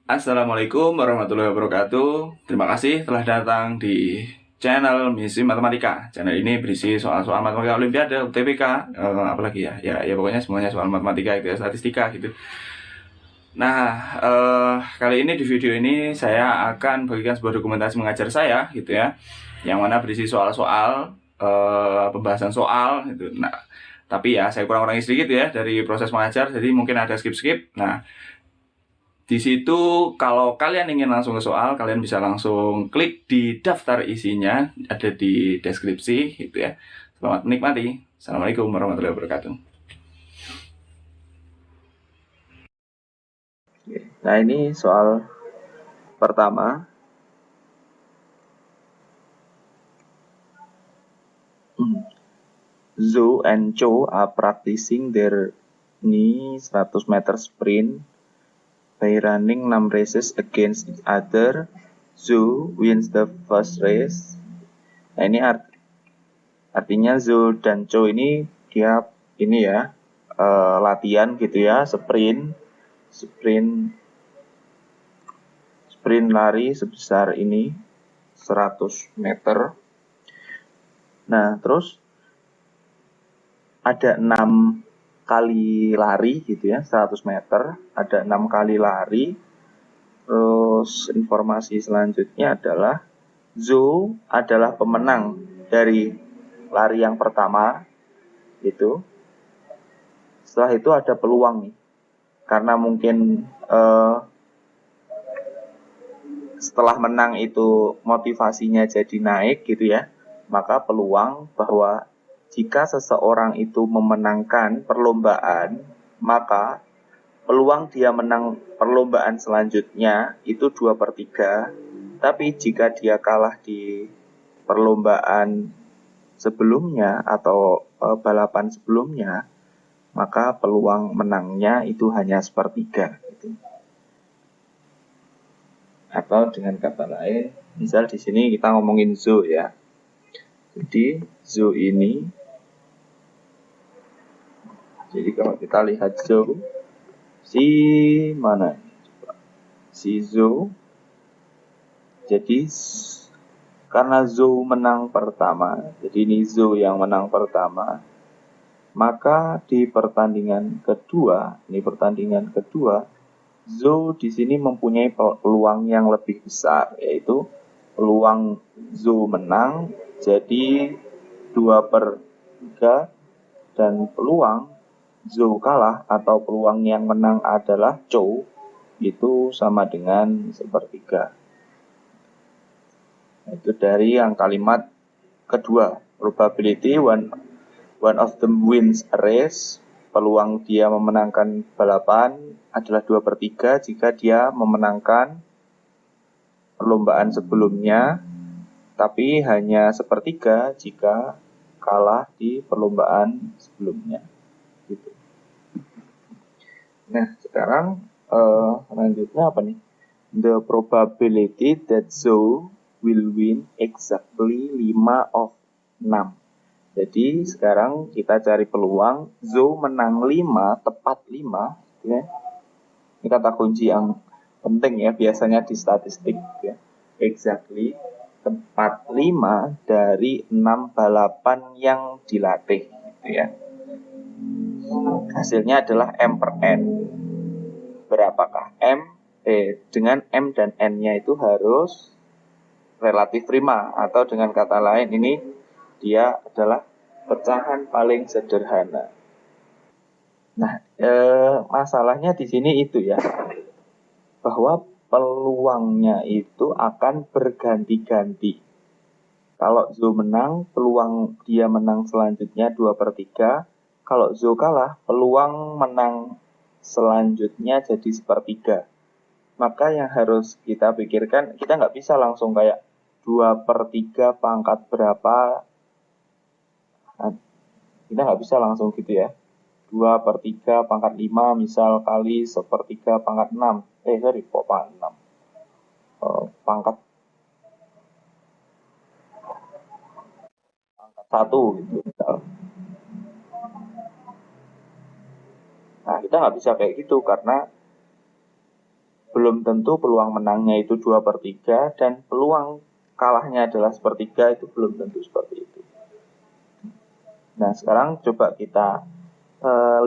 Assalamualaikum warahmatullahi wabarakatuh. Terima kasih telah datang di channel Misi Matematika. Channel ini berisi soal-soal matematika Olimpiade, UTBK, apalagi ya pokoknya semuanya soal matematika itu ya, statistika gitu. Nah, kali ini di video ini saya akan bagikan sebuah dokumentasi mengajar saya gitu ya, yang mana berisi soal-soal pembahasan soal gitu. Nah, tapi ya saya kurang-kurangi sedikit ya dari proses mengajar, jadi mungkin ada skip-skip. Nah, di situ kalau kalian ingin langsung ke soal, kalian bisa langsung klik di daftar isinya, ada di deskripsi gitu ya. Selamat menikmati. Assalamualaikum warahmatullahi wabarakatuh. Nah, ini soal pertama. Zhou and Cho are practicing their 100 meter sprint by running 6 races against each other. Zhou wins the first race. Nah, ini artinya Zhou dan Cho ini dia latihan gitu ya, sprint lari sebesar ini 100 meter. Nah, terus ada 6 kali lari gitu ya, 100 meter, ada 6 kali lari. Terus informasi selanjutnya adalah Zhou adalah pemenang dari lari yang pertama itu. Setelah itu ada peluang nih, karena mungkin setelah menang itu motivasinya jadi naik gitu ya, maka peluang bahwa jika seseorang itu memenangkan perlombaan, maka peluang dia menang perlombaan selanjutnya itu 2/3. Tapi jika dia kalah di perlombaan sebelumnya atau balapan sebelumnya, maka peluang menangnya itu hanya 1/3. Gitu. Atau dengan kata lain, misal di sini kita ngomongin Zhou ya. Jadi Zhou ini, jadi kalau kita lihat Zhou, si Zhou. Jadi karena Zhou menang pertama, jadi ini Zhou yang menang pertama, maka di pertandingan kedua, Zhou di sini mempunyai peluang yang lebih besar, yaitu peluang Zhou menang jadi 2/3, dan peluang Zhou kalah atau peluang yang menang adalah Cho itu sama dengan 1/3. Itu dari yang kalimat kedua, probability one of them wins a race, peluang dia memenangkan balapan adalah 2/3 jika dia memenangkan perlombaan sebelumnya, tapi hanya 1/3 jika kalah di perlombaan sebelumnya. Gitu. Nah, sekarang selanjutnya apa nih? The probability that Zhou will win exactly 5 of 6. Jadi sekarang kita cari peluang Zhou menang 5, tepat 5 ya. Ini kata kunci yang penting ya, biasanya di statistik ya. Exactly, tepat 5 dari 6 balapan yang dilatih gitu ya. Hasilnya adalah M per N. Berapakah M? Dengan M dan N-nya itu harus relatif prima, atau dengan kata lain ini dia adalah pecahan paling sederhana. Nah, masalahnya di sini itu ya, bahwa peluangnya itu akan berganti-ganti. Kalau Zhou menang, peluang dia menang selanjutnya 2/3. Kalau Zhou kalah, peluang menang selanjutnya jadi 1/3. Maka yang harus kita pikirkan, kita nggak bisa langsung kayak 2/3 pangkat berapa. Nah, kita nggak bisa langsung gitu ya. 2/3 pangkat 5 misal kali 1/3 pangkat 6. Pangkat 6. Pangkat 1 gitu misal. Nah, kita nggak bisa kayak gitu karena belum tentu peluang menangnya itu 2/3 dan peluang kalahnya adalah 1/3, itu belum tentu seperti itu. Nah, sekarang coba kita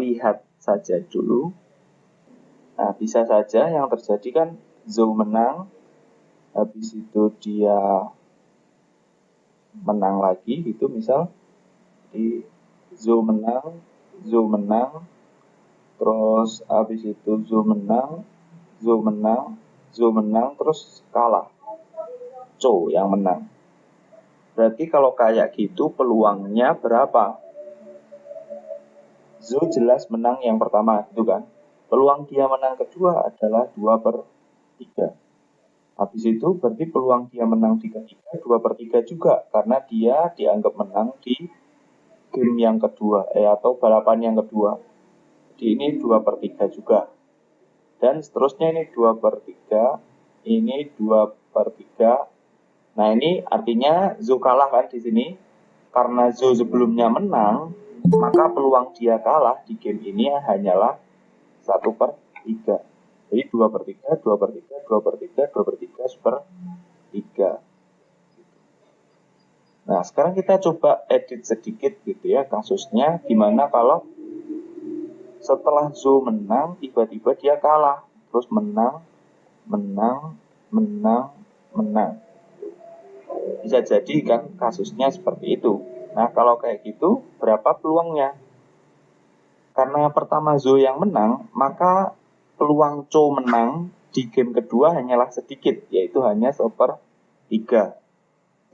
lihat saja dulu. Nah, bisa saja yang terjadi kan Zhou menang, habis itu dia menang lagi gitu, misal di Zhou menang, terus habis itu Zhou menang, terus kalah, Zhou yang menang. Berarti kalau kayak gitu peluangnya berapa? Zhou jelas menang yang pertama, gitu kan? Peluang dia menang kedua adalah 2/3. Habis itu berarti peluang dia menang di ketiga 2/3 juga, karena dia dianggap menang di game yang kedua, atau balapan yang kedua. Jadi ini 2/3 juga. Dan seterusnya ini 2/3, ini 2/3. Nah, ini artinya Zhou kalah kan di sini. Karena Zhou sebelumnya menang, maka peluang dia kalah di game ini hanyalah 1/3. Jadi 2/3, 2/3, 2/3, 2/3, 1/3. Nah, sekarang kita coba edit sedikit gitu ya kasusnya, gimana kalau setelah Zhou menang, tiba-tiba dia kalah. Terus menang. Bisa jadi kan kasusnya seperti itu. Nah, kalau kayak gitu, berapa peluangnya? Karena pertama Zhou yang menang, maka peluang Zhou menang di game kedua hanyalah sedikit, yaitu hanya 1/3.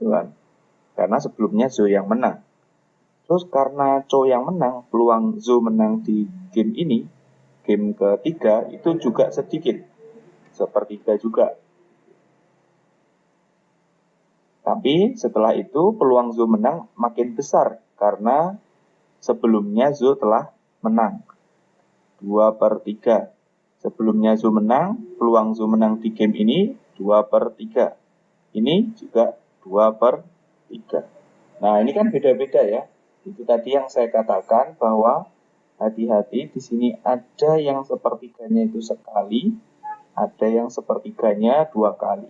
Tuhan. Karena sebelumnya Zhou yang menang. Terus karena Zhou yang menang, peluang Zhou menang di game ini, game ketiga, itu juga sedikit, 1/3 juga. Tapi setelah itu peluang Zhou menang makin besar, karena sebelumnya Zhou telah menang, 2/3. Sebelumnya Zhou menang, peluang Zhou menang di game ini 2/3. Ini juga 2/3. Nah, ini kan beda-beda ya. Itu tadi yang saya katakan bahwa hati-hati, di sini ada yang 1/3-nya itu sekali, ada yang 1/3-nya 2 kali.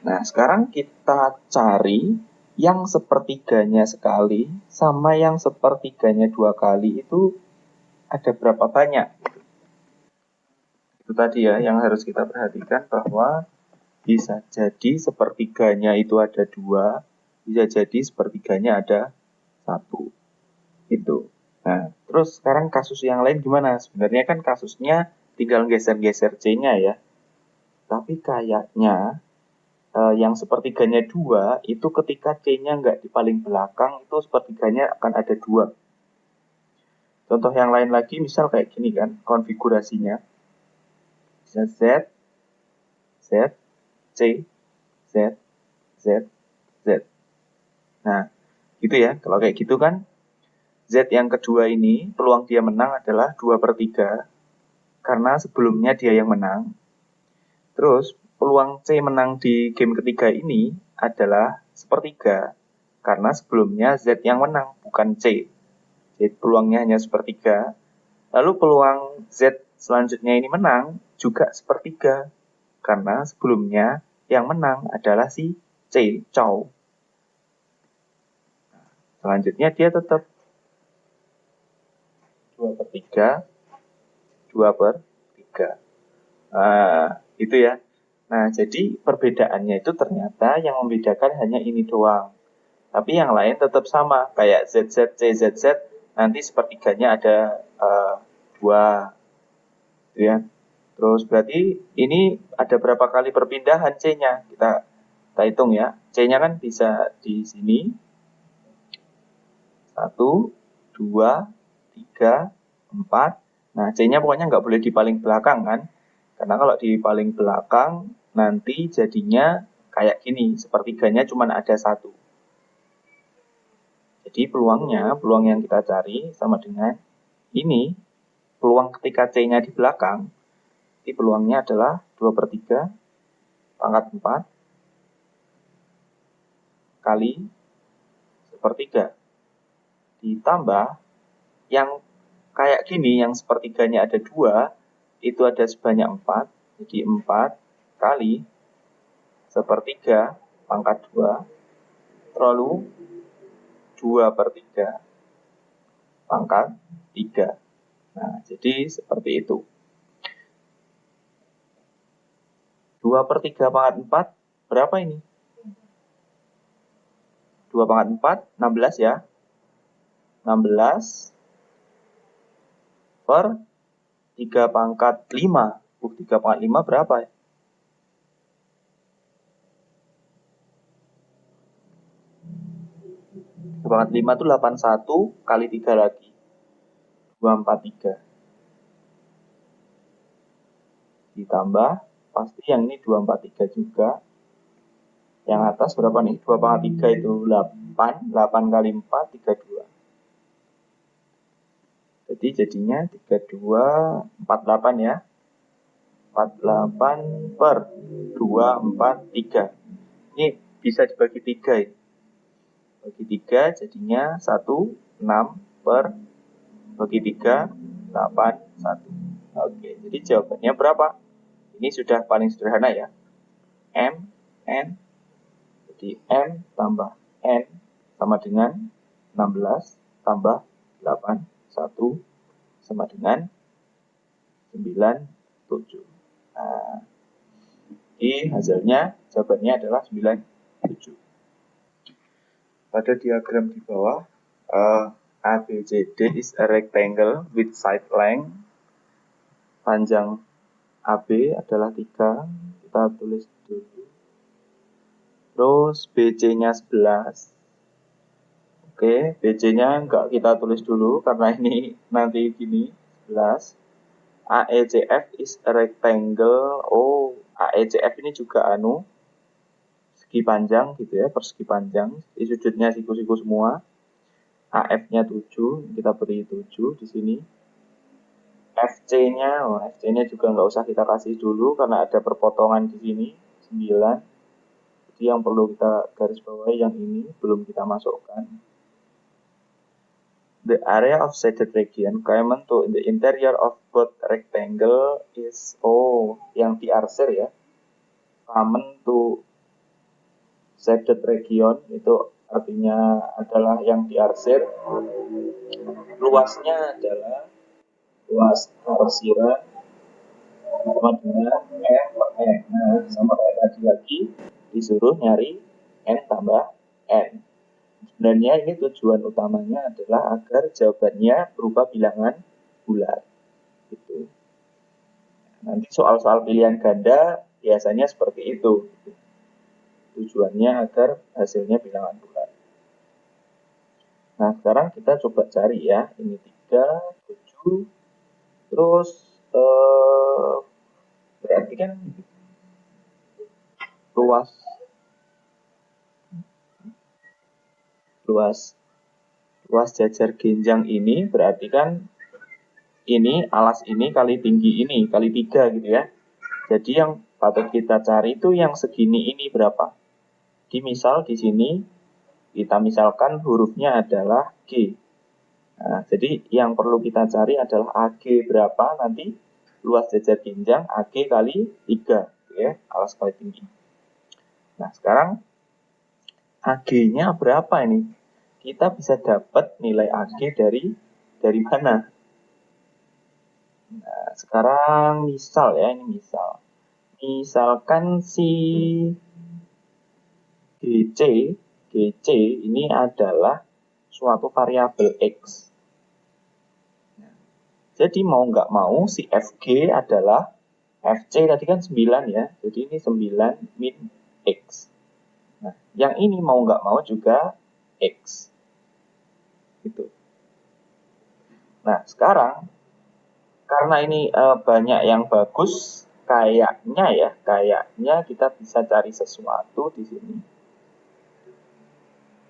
Nah, sekarang kita cari yang 1/3-nya sekali sama yang 1/3-nya 2 kali itu ada berapa banyak. Itu tadi ya yang harus kita perhatikan, bahwa bisa jadi 1/3-nya itu ada 2, bisa jadi 1/3-nya ada 1. Itu. Nah, terus sekarang kasus yang lain gimana? Sebenarnya kan kasusnya tinggal geser-geser C-nya ya. Tapi kayaknya yang 1/3-nya 2 itu ketika C-nya nggak di paling belakang, itu 1/3-nya akan ada 2. Contoh yang lain lagi, misal kayak gini kan konfigurasinya. Bisa Z, Z, C, Z, Z, Z. Nah, gitu ya. Kalau kayak gitu kan, Z yang kedua ini peluang dia menang adalah 2/3, karena sebelumnya dia yang menang. Terus peluang C menang di game ketiga ini adalah 1/3, karena sebelumnya Z yang menang, bukan C. Jadi peluangnya hanya 1/3. Lalu peluang Z selanjutnya ini menang juga 1/3, karena sebelumnya yang menang adalah si C, Zhou. Selanjutnya dia tetap 2/3, 2/3. Nah, itu ya. Nah, jadi perbedaannya itu ternyata yang membedakan hanya ini doang. Tapi yang lain tetap sama, kayak ZZ, CZZ, nanti 1/3-nya ada 2. Gitu ya. Terus berarti ini ada berapa kali perpindahan C-nya? Kita hitung ya. C-nya kan bisa di sini. 1, 2, 3, 4. Nah, C-nya pokoknya nggak boleh di paling belakang kan. Karena kalau di paling belakang, nanti jadinya kayak gini. 1/3-nya cuma ada 1. Jadi peluang yang kita cari sama dengan ini. Peluang ketika C-nya di belakang, jadi peluangnya adalah 2/3 pangkat 4 kali 1/3. Ditambah yang kayak gini, yang 1/3-nya ada 2, itu ada sebanyak 4. Jadi 4 kali sepertiga pangkat 2 terlalu 2/3 pangkat 3. Nah, jadi seperti itu. 2/3 pangkat 4 berapa ini? 2 pangkat 4, 16 ya. 16 per 3 pangkat 5. 3 pangkat 5 berapa ya? 3 pangkat 5 itu 81 kali 3 lagi. 243. Ditambah, pasti yang ini 243 juga. Yang atas berapa nih? 2 pangkat 3 itu 8. 8 kali 4, 32. Jadi jadinya 32, 48 ya. 48 per 243. Ini bisa dibagi 3 ya. Bagi 3 jadinya 1, 6 per bagi 3, 8, 1. Oke, jadi jawabannya berapa? Ini sudah paling sederhana ya. M, N. Jadi M tambah N sama dengan 16 tambah 8, 1 sama dengan 97. Nah, jadi hasilnya jawabannya adalah 97. Pada diagram di bawah, ABCD is a rectangle with side length. Panjang AB adalah 3. Kita tulis dulu. Terus BC-nya 11. Oke, BC-nya enggak kita tulis dulu karena ini nanti gini 11. AECF is a rectangle. Oh, AECF ini juga segi panjang gitu ya, persegi panjang. Di sudutnya siku-siku semua. AF-nya 7, kita beri 7 di sini. FC-nya, FC-nya juga nggak usah kita kasih dulu karena ada perpotongan di sini 9. Jadi yang perlu kita garis bawahi yang ini belum kita masukkan. The area of shaded region common to the interior of both rectangle is yang diarsir ya. Common to shaded region itu artinya adalah yang diarsir. Luasnya adalah luas arsiran sama dengan M per N. Nah, sama kayak tadi lagi disuruh nyari N tambah N. Sebenarnya ini tujuan utamanya adalah agar jawabannya berupa bilangan bulat. Gitu. Nanti soal-soal pilihan ganda biasanya seperti itu. Tujuannya agar hasilnya bilangan bulat. Nah, sekarang kita coba cari ya. Ini 3, 7. Terus berarti kan luas jajar genjang ini berarti kan ini alas ini kali tinggi ini kali 3 gitu ya. Jadi yang patut kita cari itu yang segini ini berapa? Di misal di sini kita misalkan hurufnya adalah G. Nah, jadi yang perlu kita cari adalah AG berapa nanti luas jajar genjang AG kali 3 gitu ya, alas kali tinggi. Nah, sekarang AG-nya berapa ini? Kita bisa dapat nilai AG dari mana? Nah, sekarang misal ya, ini misal. Misalkan si GC ini adalah suatu variabel X. Jadi mau nggak mau si FG adalah FC tadi kan 9 ya. Jadi ini 9 min X. Nah, yang ini mau nggak mau juga X. Gitu. Nah, sekarang karena ini banyak yang bagus, kayaknya kita bisa cari sesuatu di sini.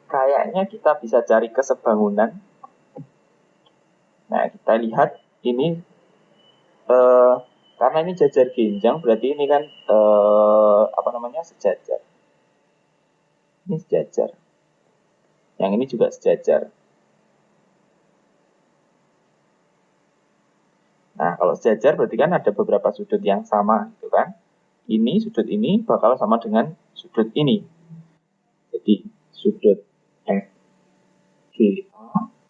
Kayaknya kita bisa cari kesebangunan. Nah, kita lihat ini karena ini jajar genjang, berarti ini kan sejajar. Ini sejajar. Yang ini juga sejajar. Nah, kalau sejajar berarti kan ada beberapa sudut yang sama gitu kan. Ini sudut ini bakal sama dengan sudut ini. Jadi sudut FGA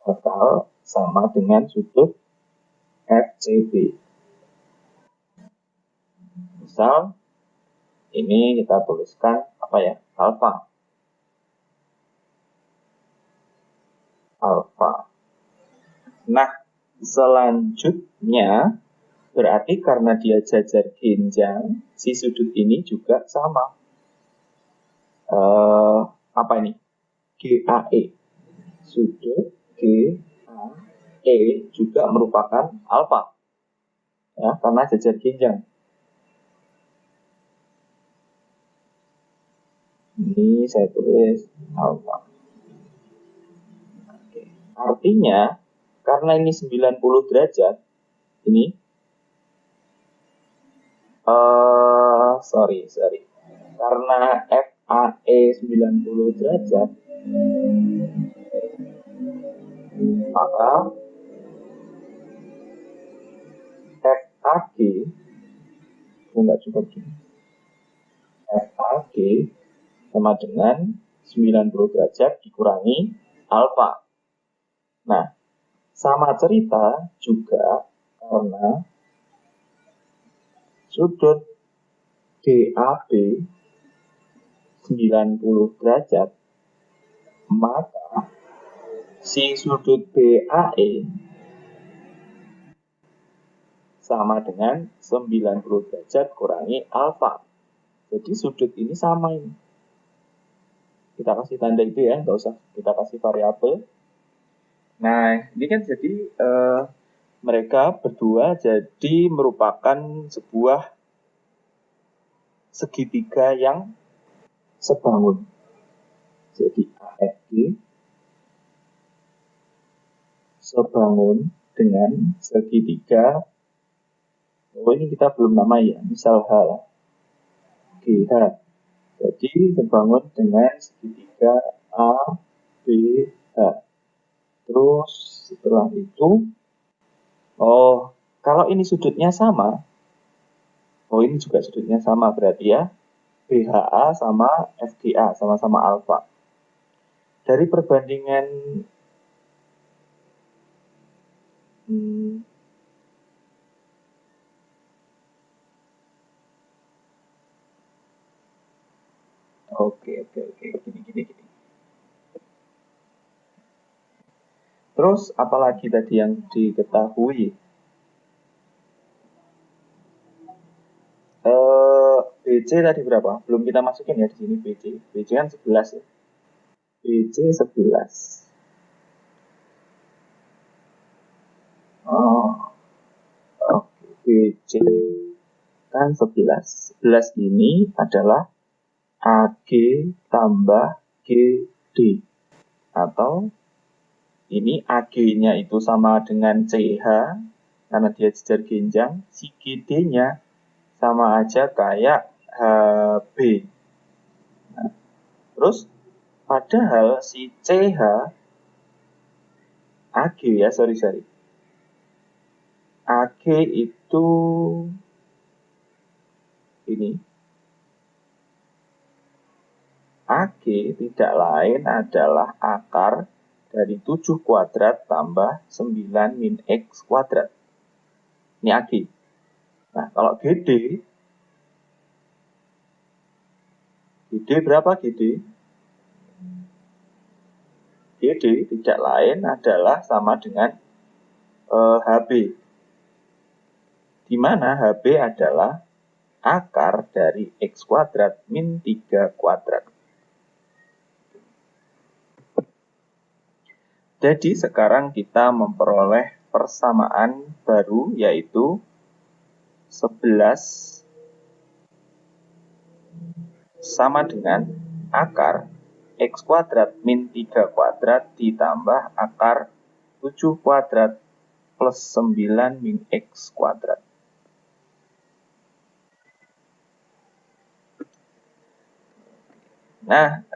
bakal sama dengan sudut FCB. Misal ini kita tuliskan apa ya? Alfa. Nah, selanjutnya berarti karena dia jajar genjang, si sudut ini juga sama. Apa ini? GAE. Sudut GAE juga merupakan alfa. Ya, karena jajar genjang. Ini saya tulis alfa. Artinya, karena ini 90 derajat, ini, sorry. Karena FAE 90 derajat, maka FAG, enggak cukup gini. FAG sama dengan 90 derajat dikurangi alfa. Nah, sama cerita juga karena sudut DAB 90 derajat, maka si sudut BAE sama dengan 90 derajat kurangi alfa. Jadi sudut ini sama ini. Kita kasih tanda itu ya, nggak usah kita kasih variabel. Nah, ini kan jadi mereka berdua jadi merupakan sebuah segitiga yang sebangun. Jadi AFG sebangun dengan segitiga. Oh, ini kita belum namai ya, misal H, GH. Jadi sebangun dengan segitiga A, B, H. Terus setelah itu, kalau ini sudutnya sama, ini juga sudutnya sama berarti ya, BHA sama FGA, sama-sama alfa. Dari perbandingan Oke, gini. Terus apalagi tadi yang diketahui? BC tadi berapa? Belum kita masukin ya di sini BC. BC kan 11 ya. BC 11. Oke, BC kan 11. 11 ini adalah AG tambah GD. Atau ini AG-nya itu sama dengan CH karena dia jajar genjang, si GD-nya sama aja kayak HB. Nah, terus padahal si CH AG ya, sorry. AG itu ini. AG tidak lain adalah akar dari 7 kuadrat tambah 9 min X kuadrat. Ini AG. Nah, kalau GD berapa GD? GD tidak lain adalah sama dengan HB. Di mana HB adalah akar dari X kuadrat min 3 kuadrat. Jadi sekarang kita memperoleh persamaan baru yaitu 11 sama dengan akar X kuadrat min 3 kuadrat ditambah akar 7 kuadrat plus 9 min X kuadrat. Nah,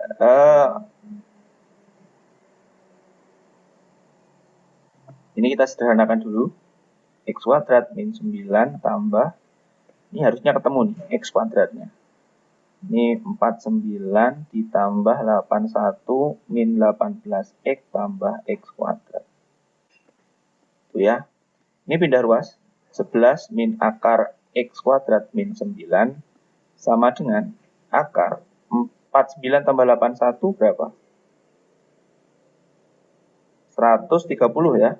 ini kita sederhanakan dulu. X kuadrat min 9 tambah, ini harusnya ketemu nih, X kuadratnya. Ini 49 ditambah 81 min 18X tambah X kuadrat. Itu ya. Ini pindah ruas. 11 min akar X kuadrat min 9 sama dengan akar 49 tambah 81 berapa? 130 ya.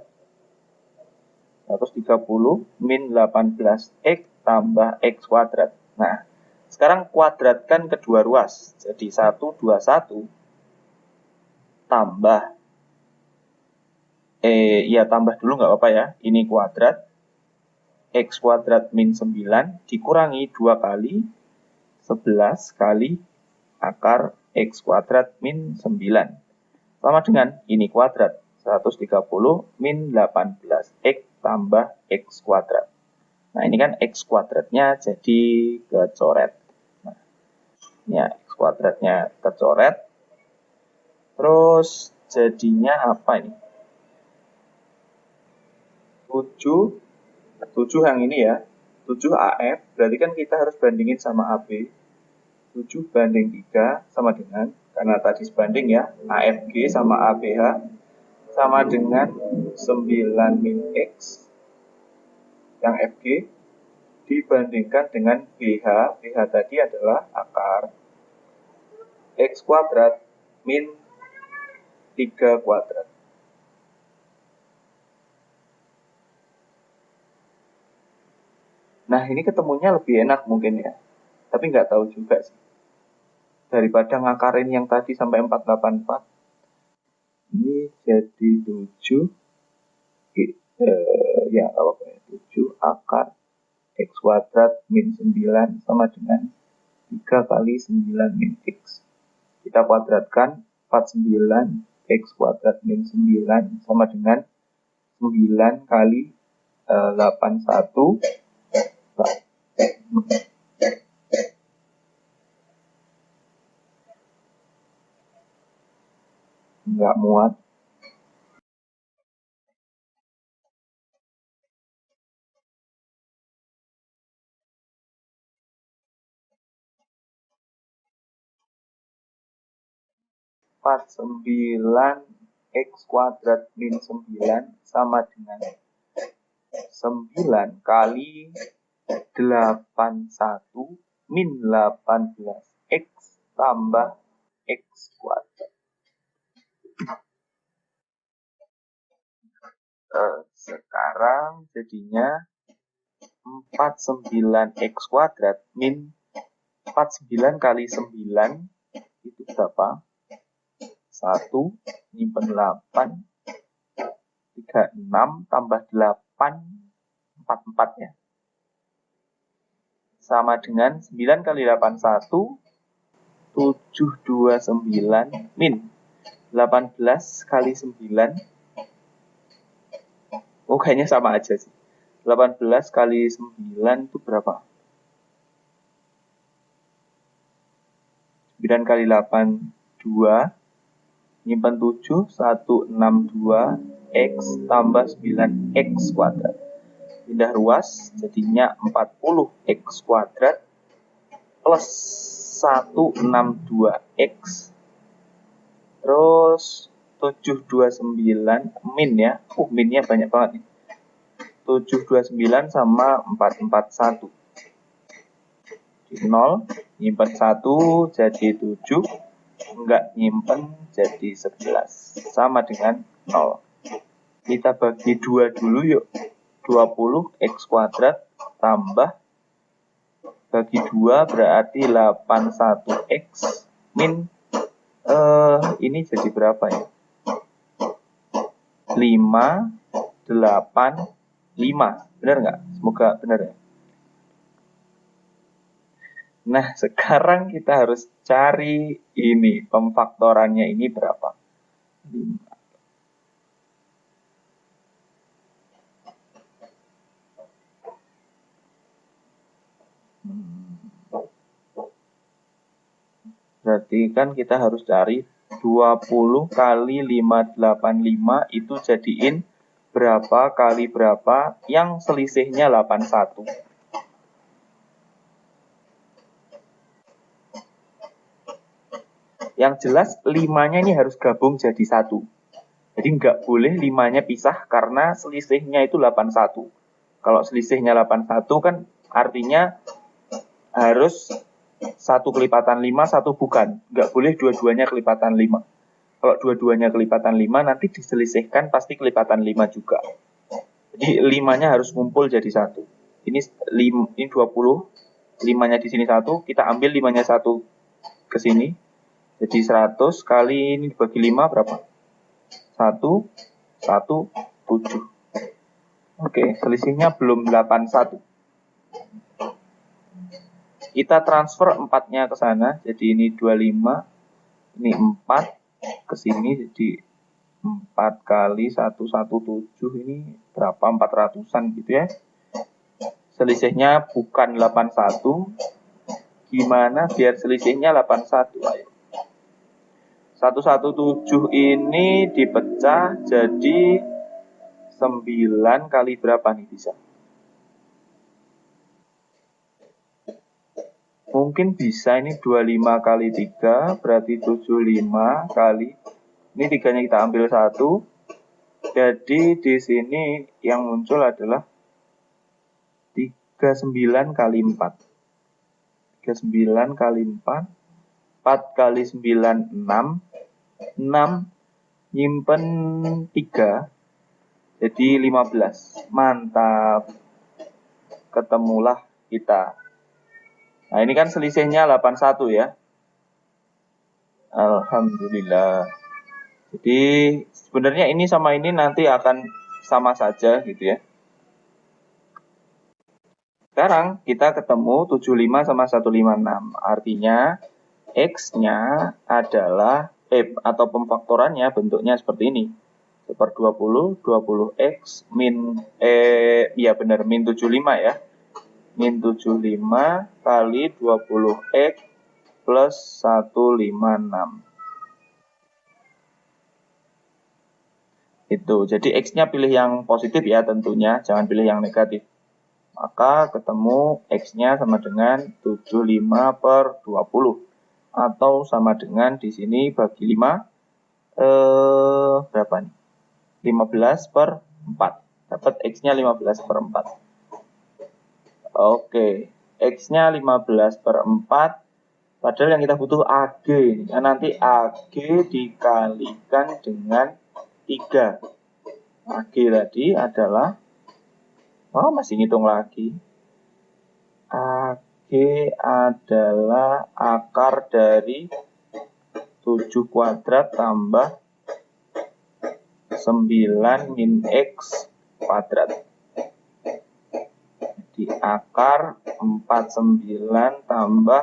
130 min 18X tambah X kuadrat. Nah, sekarang kuadratkan kedua ruas. Jadi 121 tambah, tambah dulu nggak apa-apa ya. Ini kuadrat. X kuadrat min 9 dikurangi 2 kali 11 kali akar X kuadrat min 9. Sama dengan ini kuadrat. 130 min 18X tambah X kuadrat. Nah, ini kan X kuadratnya jadi kecoret. Nah, ini ya, X kuadratnya kecoret. Terus jadinya apa ini? 7 yang ini ya. 7 AF, berarti kan kita harus bandingin sama AB. 7 banding 3 sama dengan, karena tadi sebanding ya, AFG sama ABH sama dengan 9 min X yang FG dibandingkan dengan BH. BH tadi adalah akar X kuadrat min 3 kuadrat. Nah, ini ketemunya lebih enak mungkin ya. Tapi nggak tahu juga sih. Daripada ngakarin yang tadi sampai 484. Ini jadi 7. Ya, apa ya? 7 akar X kuadrat min 9 sama dengan 3 kali 9 min X. Kita kuadratkan 49 X kuadrat min 9 sama dengan 9 kali 81. Nggak muat. Empat 9 X kuadrat min 9 sama dengan 9 kali 81 min 18X tambah X kuadrat. Sekarang jadinya 49X kuadrat min 49 kali 9 itu berapa? 1 nyimpen 8 36 tambah 8 44 ya. Sama dengan 9 kali 81 729 min 18 kali 9. Oh, kayaknya sama aja sih. 18 kali 9 itu berapa? 9 kali 8 2 nyimpen 7 162 X tambah 9X kuadrat. Pindah ruas jadinya 40X kuadrat plus 162X. Terus 729 min ya. Minnya banyak banget nih. 729 sama 441. 0, nyimpen 1 jadi 7, enggak nyimpen jadi 11. Sama dengan 0. Kita bagi 2 dulu yuk. 20X kuadrat tambah bagi 2 berarti 81X min ini jadi berapa ya? 5, 8, 5. Benar nggak? Semoga benar ya. Nah, sekarang kita harus cari ini. Pemfaktorannya ini berapa? 5. Berarti kan kita harus cari 20 kali 585 itu jadiin berapa kali berapa yang selisihnya 81. Yang jelas 5-nya ini harus gabung jadi 1. Jadi nggak boleh 5-nya pisah karena selisihnya itu 81. Kalau selisihnya 81 kan artinya harus 1 kelipatan 5, 1 bukan. Nggak boleh dua-duanya kelipatan 5. Kalau dua-duanya kelipatan 5 nanti diselisihkan pasti kelipatan 5 juga. Jadi 5-nya harus ngumpul jadi 1. Ini 20, 5-nya di sini 1, kita ambil 5-nya 1 ke sini. Jadi 100 kali ini dibagi 5 berapa? 1, 1, 7. Oke, selisihnya belum 81. Kita transfer 4-nya ke sana, jadi ini 25, ini 4, ke sini jadi 4 kali 117, ini berapa? 400-an gitu ya. Selisihnya bukan 81. Gimana biar selisihnya 81? Ayo. 117 ini dipecah jadi 9 kali berapa nih bisa? Mungkin bisa ini 25 kali 3 berarti 75 kali. Ini 3-nya kita ambil 1. Jadi di sini yang muncul adalah 39 kali 4. 39 kali 4. 4 kali 9, 6. 6 nyimpen 3. Jadi 15. Mantap. Ketemulah kita. Nah, ini kan selisihnya 81 ya. Alhamdulillah. Jadi sebenarnya ini sama ini nanti akan sama saja gitu ya. Sekarang kita ketemu 75 sama 156. Artinya X-nya adalah atau pemfaktorannya bentuknya seperti ini. Seper 20, 20X min ya benar min 75 ya. Min 75 kali 20X plus 156. Itu. Jadi X-nya pilih yang positif ya tentunya, jangan pilih yang negatif. Maka ketemu X-nya sama dengan 75 per 20. Atau sama dengan di sini bagi 5, berapa nih? 15 per 4. Dapat X-nya 15 per 4. Oke, X-nya 15 per 4. Padahal yang kita butuh AG. Nah, nanti AG dikalikan dengan 3. AG tadi adalah, masih ngitung lagi. AG adalah akar dari 7 kuadrat tambah 9 min X kuadrat. Jadi akar 49 tambah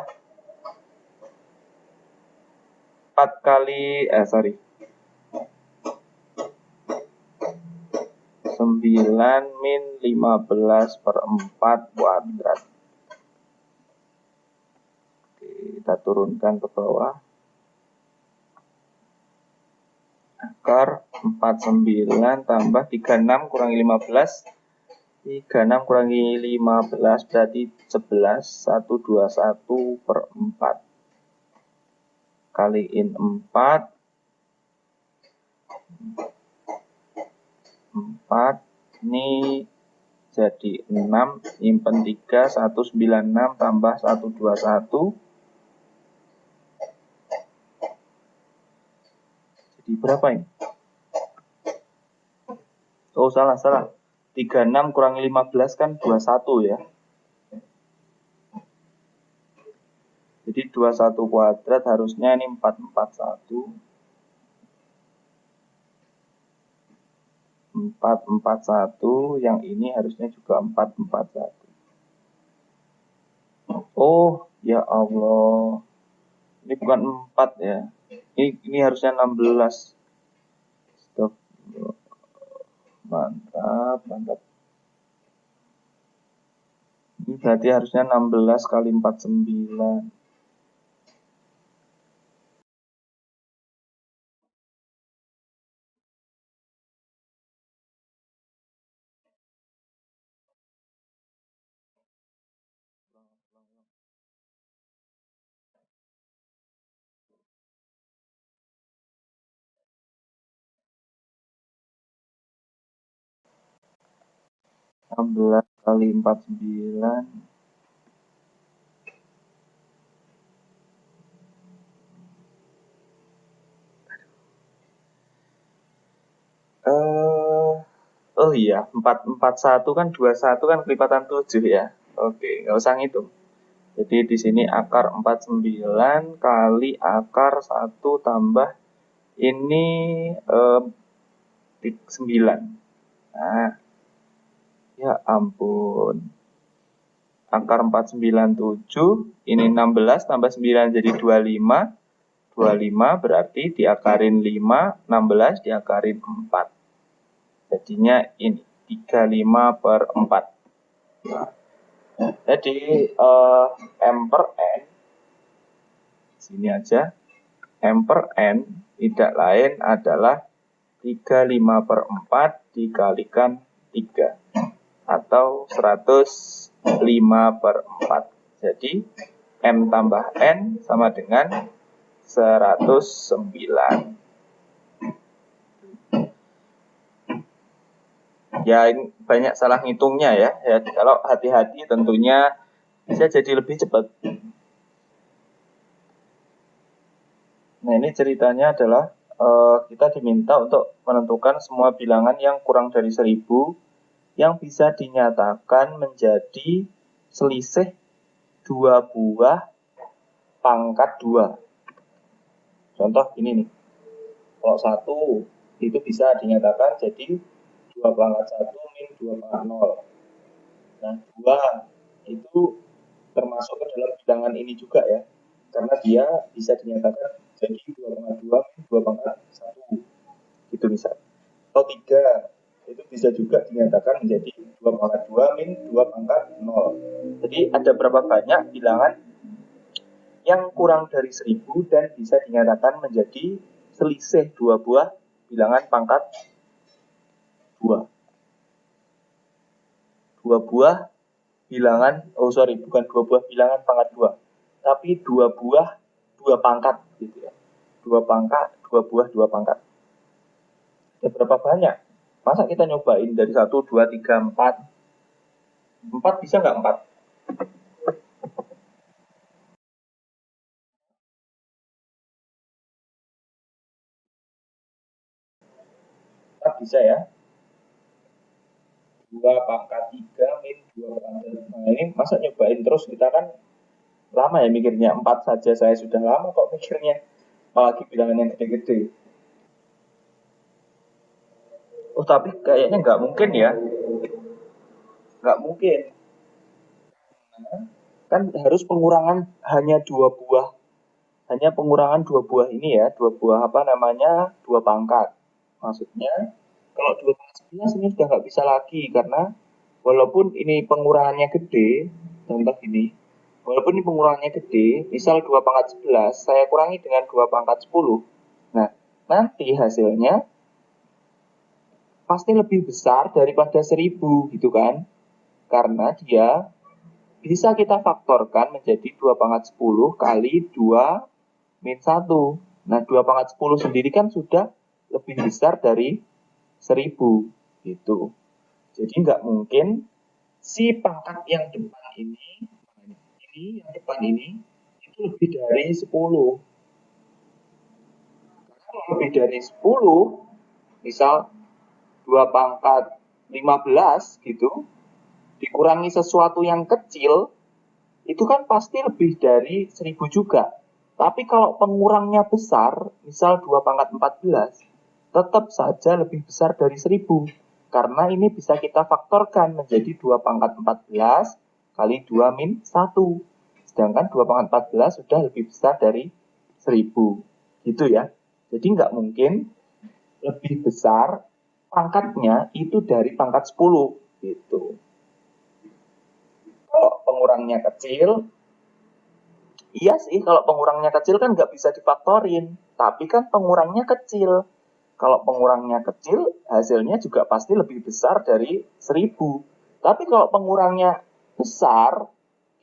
4 kali, 9 min 15 per 4 kuadrat. Kita turunkan ke bawah. Akar 49 tambah 36 kurangi 15. 36 kurangi 15 berarti 11. 121 per 4. Kaliin 4. 4. Ini jadi 6. Nyimpen 3. 196 tambah 121. Jadi berapa ini? Oh, salah. 36 kurangi 15 kan 21 ya. Jadi 21 kuadrat harusnya ini 441. 441, yang ini harusnya juga 441. Oh, ya Allah. Ini bukan 4 ya. Ini harusnya 16. Stop. Mantap. Ini berarti harusnya 16 kali 49. 16 kali 49. Oh iya, 441 kan 21 kan kelipatan 7 ya. Oke, nggak usah ngitung. Jadi di sini akar 49 kali akar 1 tambah ini 9. Nah, ya ampun. Akar 497, ini 16 tambah 9 jadi 25. 25 berarti diakarin 5, 16 diakarin 4. Jadinya ini 35/4. Jadi M per N, sini aja, M per N tidak lain adalah 35/4 dikalikan 3 atau 105/4. Jadi M tambah N sama dengan 109. Ya ini banyak salah ngitungnya ya. Kalau hati-hati tentunya bisa jadi lebih cepat. Nah ini ceritanya adalah kita diminta untuk menentukan semua bilangan yang kurang dari 1000 yang bisa dinyatakan menjadi selisih 2 buah pangkat 2. Contoh ini nih, kalau 1 itu bisa dinyatakan jadi 2 pangkat 1 min 2 pangkat 0. Nah 2 itu termasuk ke dalam bilangan ini juga ya, karena dia bisa dinyatakan jadi 2 pangkat 2 min 2 pangkat 1. Itu bisa. Atau 3 itu bisa juga dinyatakan menjadi 2 pangkat 2 min 2 pangkat 0. Jadi ada berapa banyak bilangan yang kurang dari 1000 dan bisa dinyatakan menjadi selisih 2 buah bilangan pangkat 2. 2 buah bilangan, bukan 2 buah bilangan pangkat 2, tapi 2 buah 2 pangkat gitu ya. 2 pangkat, 2 buah 2 pangkat. Ya berapa banyak? Masa kita nyobain dari 1, 2, 3, 4? 4 bisa nggak 4? 4 bisa ya. 2 pangkat 3 min 2 pangkat. Nah ini masa nyobain terus, kita kan lama ya mikirnya. 4 saja saya sudah lama kok mikirnya, apalagi bilangan yang gede-gede. Oh tapi kayaknya nggak mungkin ya. Nggak mungkin. Nah, kan harus pengurangan hanya 2 buah. Hanya pengurangan 2 buah ini ya. 2 buah apa namanya, 2 pangkat. Maksudnya kalau 2 pangkat 11 ini sudah nggak bisa lagi. Karena walaupun ini pengurangannya gede, contoh ini, walaupun ini pengurangannya gede, misal 2 pangkat 11, saya kurangi dengan 2 pangkat 10. Nah, nanti hasilnya pasti lebih besar daripada 1000 gitu kan. Karena dia bisa kita faktorkan menjadi 2 pangkat 10 kali 2 min 1. Nah, 2 pangkat 10 sendiri kan sudah lebih besar dari 1000 gitu. Jadi nggak mungkin si pangkat yang depan ini yang depan ini itu lebih dari 10. Kalau lebih dari 10, misal 2 pangkat 15 gitu, dikurangi sesuatu yang kecil, itu kan pasti lebih dari 1000 juga. Tapi kalau pengurangnya besar, misal 2 pangkat 14, tetap saja lebih besar dari 1000. Karena ini bisa kita faktorkan menjadi 2 pangkat 14 kali 2 min 1. Sedangkan 2 pangkat 14 sudah lebih besar dari 1000. Gitu ya. Jadi nggak mungkin lebih besar pangkatnya itu dari pangkat 10. Gitu. Kalau pengurangnya kecil, iya sih, kalau pengurangnya kecil kan nggak bisa difaktorin. Tapi kan pengurangnya kecil. Kalau pengurangnya kecil, hasilnya juga pasti lebih besar dari 1000. Tapi kalau pengurangnya besar,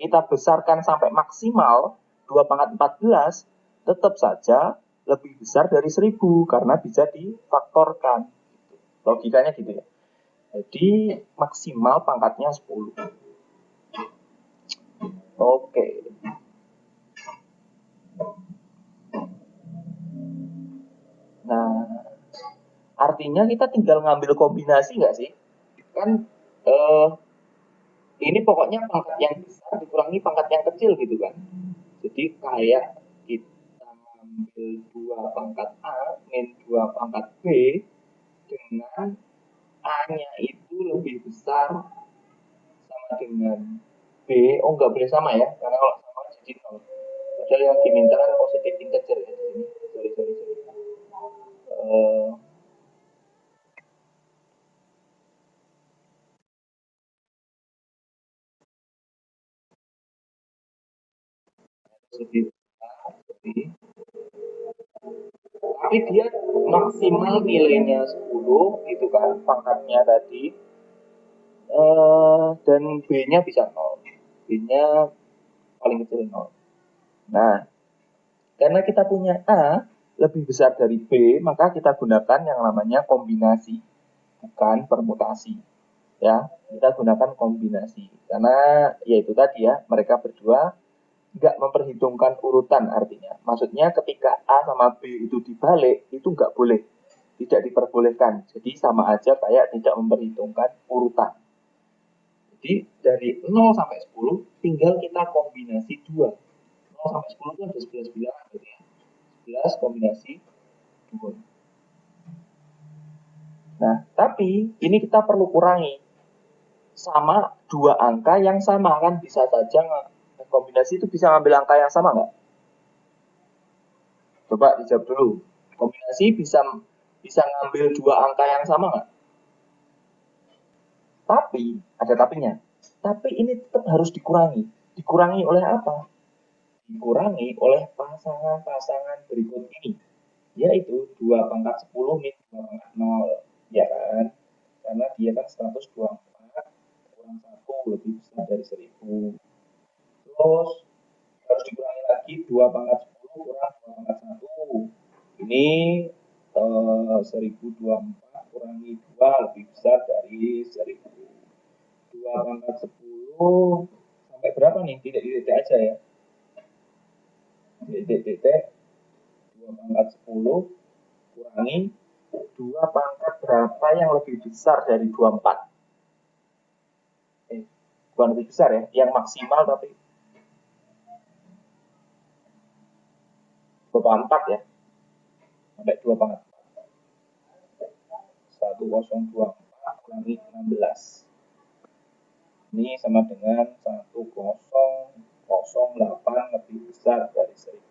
kita besarkan sampai maksimal 2 pangkat 14, tetap saja lebih besar dari 1000 karena bisa difaktorkan. Logikanya gitu ya. Jadi maksimal pangkatnya 10. Oke. Nah, artinya kita tinggal ngambil kombinasi nggak sih? Kan eh, ini pokoknya pangkat yang besar dikurangi pangkat yang kecil gitu kan. Jadi kayak kita ngambil 2 pangkat A min 2 pangkat B dengan A-nya itu lebih besar sama dengan B. Oh, nggak boleh sama ya, karena kalau sama jadi 0. Padahal yang diminta kan positif integer ya di sini. Sorry. Eh, lebih besar, tapi dia maksimal nilainya 10 gitu kan, pangkatnya tadi. Dan B-nya bisa 0. B-nya paling kecil 0. Nah, karena kita punya A lebih besar dari B, maka kita gunakan yang namanya kombinasi, bukan permutasi. Ya, kita gunakan kombinasi. Karena yaitu tadi ya, mereka berdua nggak memperhitungkan urutan artinya. Maksudnya ketika A sama B itu dibalik, itu nggak boleh. Tidak diperbolehkan. Jadi sama aja kayak tidak memperhitungkan urutan. Jadi dari 0 sampai 10 tinggal kita kombinasi 2. 0 sampai 10 itu ada 11 bilangan berarti ya. 11 kombinasi 2. Nah, tapi ini kita perlu kurangi sama 2 angka yang sama kan, bisa saja kombinasi itu bisa ngambil angka yang sama nggak? Coba dijawab dulu. Kombinasi bisa bisa ngambil 2 angka yang sama nggak? Tapi ada tapinya. Tapi ini tetap harus dikurangi. Dikurangi oleh apa? Dikurangi oleh pasangan-pasangan berikut ini, yaitu 2 pangkat 10 min 2 pangkat 0, ya kan? Karena dia kan 124 kurang 1 lebih besar dari 1000. Terus harus dikurangi lagi 2 pangkat 10 kurang 2 pangkat 1. Ini 1024 kurangi 2 lebih besar dari 1000. 2 pangkat 10 sampai berapa nih? Titik-titik aja ya. Titik-titik 2 pangkat 10 kurangi 2 pangkat berapa yang lebih besar dari 24? Bukan lebih besar ya, yang maksimal tapi 24 ya. Sampai 2 pangkat 1024 kurangi 16. Ini sama dengan 1008 lebih besar dari 1000.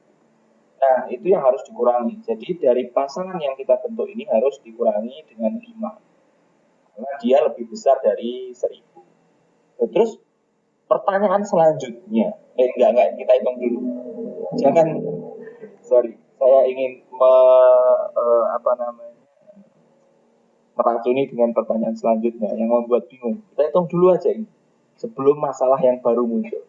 Nah, itu yang harus dikurangi. Jadi dari pasangan yang kita bentuk ini harus dikurangi dengan 5. Karena dia lebih besar dari 1000. Terus pertanyaan selanjutnya. Enggak, kita hitung dulu. Jangan, sorry. Saya ingin apa namanya, meracuni dengan pertanyaan selanjutnya yang membuat bingung. Kita hitung dulu aja ini. Sebelum masalah yang baru muncul.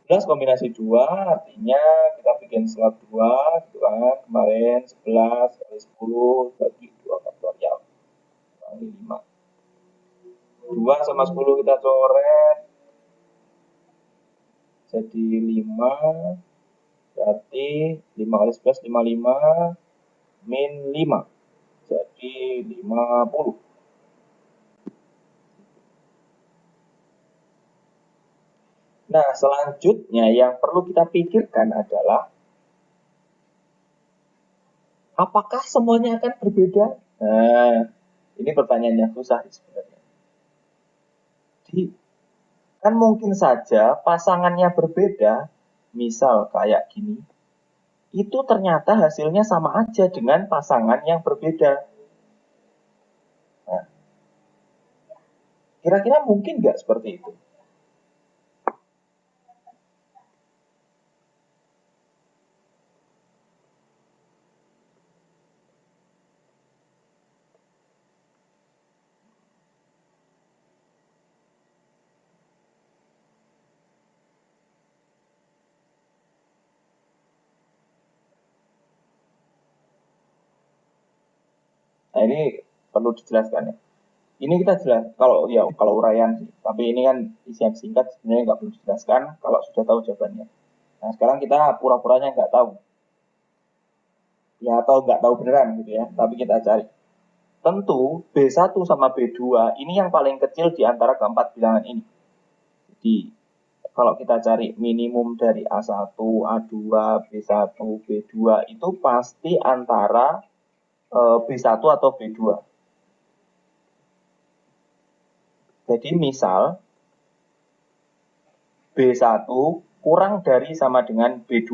11 kombinasi 2 artinya kita bikin slot 2 gitu kan. Kemarin 11 kali 10 bagi 2 faktorial kali 5. 2 sama 10 kita coret jadi 5, berarti 5 kali 11 55 min 5 jadi 50. Nah, selanjutnya yang perlu kita pikirkan adalah apakah semuanya akan berbeda? Nah, ini pertanyaan yang susah sebenarnya. Jadi, kan mungkin saja pasangannya berbeda, misal kayak gini, itu ternyata hasilnya sama aja dengan pasangan yang berbeda. Nah, kira-kira mungkin nggak seperti itu? Nah, ini perlu dijelaskan ya. Ini kita jelas kalau uraian sih, tapi ini kan isian singkat sebenarnya nggak perlu dijelaskan kalau sudah tahu jawabannya. Nah sekarang kita pura-puranya nggak tahu, ya atau nggak tahu beneran gitu ya, tapi kita cari. Tentu B1 sama B2 ini yang paling kecil di antara keempat bilangan ini. Jadi kalau kita cari minimum dari A1, A2, B1, B2 itu pasti antara B1 atau B2. Jadi misal B1 kurang dari sama dengan B2.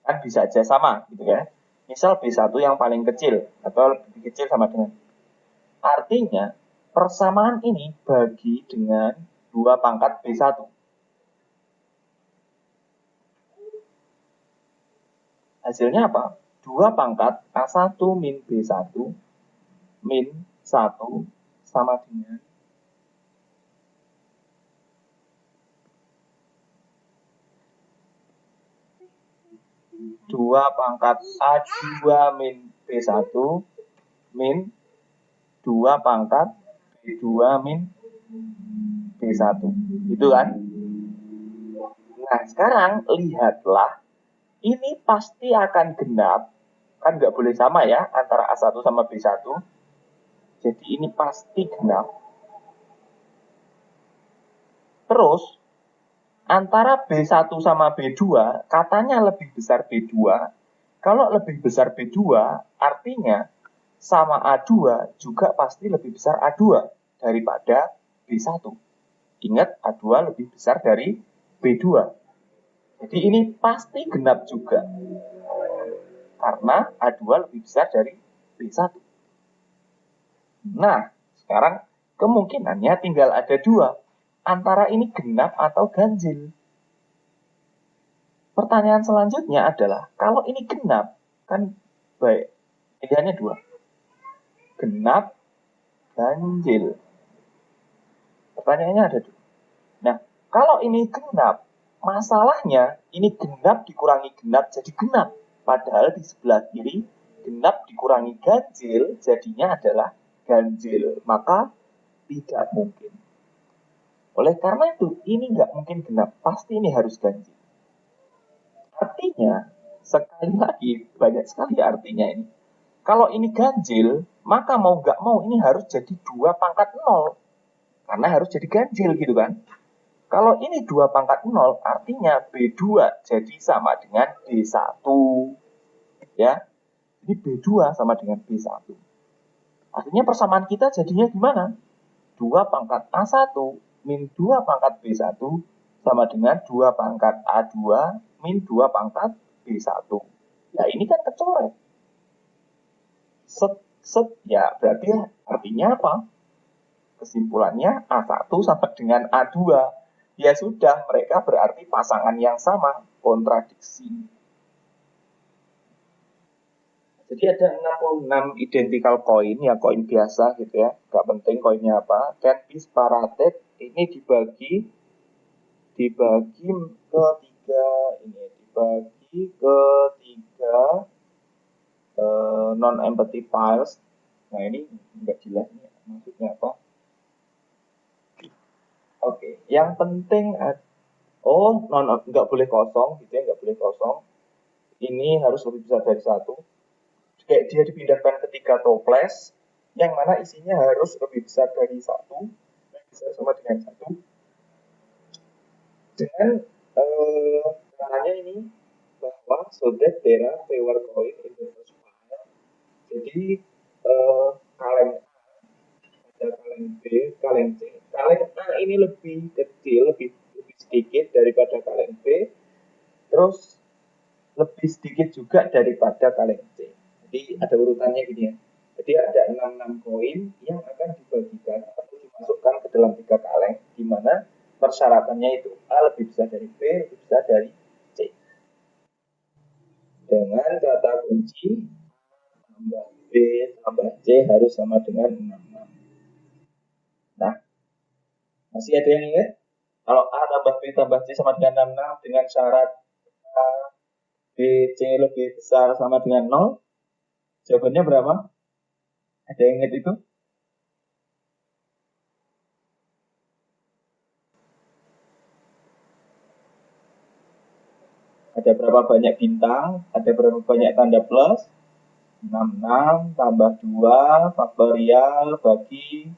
Kan bisa aja sama gitu ya. Misal B1 yang paling kecil atau lebih kecil sama dengan. Artinya persamaan ini bagi dengan 2 pangkat B1. Hasilnya apa? 2 pangkat A1 min B1 min 1 sama dengan 2 pangkat A2 min B1 min 2 pangkat B2 min B1. Itu kan? Nah, sekarang lihatlah. Ini pasti akan genap. Kan nggak boleh sama ya antara A1 sama B1. Jadi ini pasti genap. Terus, antara B1 sama B2, katanya lebih besar B2. Kalau lebih besar B2, artinya sama A2 juga pasti lebih besar A2 daripada B1. Ingat, A2 lebih besar dari B2. Jadi ini pasti genap juga. Karena A2 lebih besar dari B1. Nah, sekarang kemungkinannya tinggal ada dua. Antara ini genap atau ganjil. Pertanyaan selanjutnya adalah, kalau ini genap, kan baik, pilihannya dua. Genap, ganjil. Pertanyaannya ada dua. Nah, kalau ini genap, masalahnya ini genap dikurangi genap jadi genap. Padahal di sebelah kiri, genap dikurangi ganjil, jadinya adalah ganjil. Maka tidak mungkin. Oleh karena itu, ini nggak mungkin genap. Pasti ini harus ganjil. Artinya, sekali lagi, banyak sekali artinya ini. Kalau ini ganjil, maka mau nggak mau ini harus jadi 2 pangkat 0. Karena harus jadi ganjil gitu kan. Kalau ini 2 pangkat 0, artinya B2 jadi sama dengan B1. Ya, jadi B2 sama dengan B1. Artinya persamaan kita jadinya gimana? 2 pangkat A1 min 2 pangkat B1 sama dengan 2 pangkat A2 min 2 pangkat B1. Ya ini kan kecoret. Set, ya berarti artinya apa? Kesimpulannya A1 sama dengan A2. Ya sudah, mereka berarti pasangan yang sama, kontradiksi. Jadi ada 66 identical coin, ya koin biasa gitu ya, gak penting koinnya apa. Can be separated, ini dibagi ke tiga, ini dibagi ke tiga non-empty files. Nah ini nggak jelas nih maksudnya apa. Oke, yang penting nggak boleh kosong gitu ya, nggak boleh kosong. Ini harus lebih besar dari satu. Kayak dia dipindahkan ke 3 toples, yang mana isinya harus lebih besar dari satu, lebih besar sama dengan satu. Dengan caranya ini bahwa so that there are fewer coin in the first file. Jadi kaleng A, ada kaleng B, kaleng C. Kaleng A ini lebih kecil, lebih sedikit daripada kaleng B. Terus lebih sedikit juga daripada kaleng C. Jadi ada urutannya gini ya. Jadi ada 66 koin yang akan dibagikan atau dimasukkan ke dalam 3 kaleng, di mana persyaratannya itu A lebih besar dari B, lebih besar dari C. Dengan kata kunci tambah B tambah C harus sama dengan 66. Nah, masih ada yang ingat? Kalau A tambah B tambah C sama dengan 66 dengan syarat A, B, C lebih besar sama dengan 0, jawabannya berapa? Ada yang ingat itu? berapa banyak bintang, ada berapa banyak tanda plus, 66 tambah 2 faktorial bagi